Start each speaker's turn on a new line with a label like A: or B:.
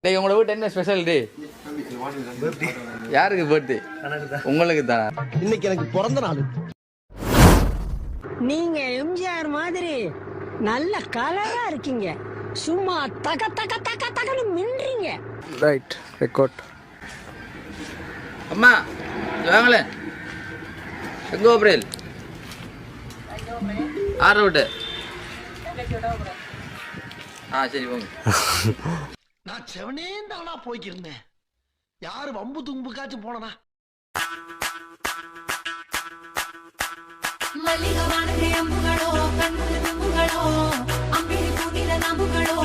A: டேய் உங்களோட வீட்டு என்ன ஸ்பெஷல் டே? யாருக்கு பர்த்டே? உங்களுக்கு தானா?
B: இன்னைக்கு எனக்கு பிறந்த நாள்.
C: நீங்க எம்ஜிஆர் மாதிரி நல்ல கலரா இருக்கீங்க. சும்மா தக தக தக தகன்னு மின்றீங்க.
B: Right record.
A: அம்மா வாங்களே. எங்க ஓப்ரேல்? ஆறு விட்டு. சரி போங்க.
B: நான் செவனே தானா போய்க்கிருந்தேன். யாரு வம்பு தும்புக்காச்சும் போனனா?
D: மல்லிகை வானத்தை அம்புகளோ கண்ணுல தும்புகளோ அம்பிழி பூனில நம்புகளோ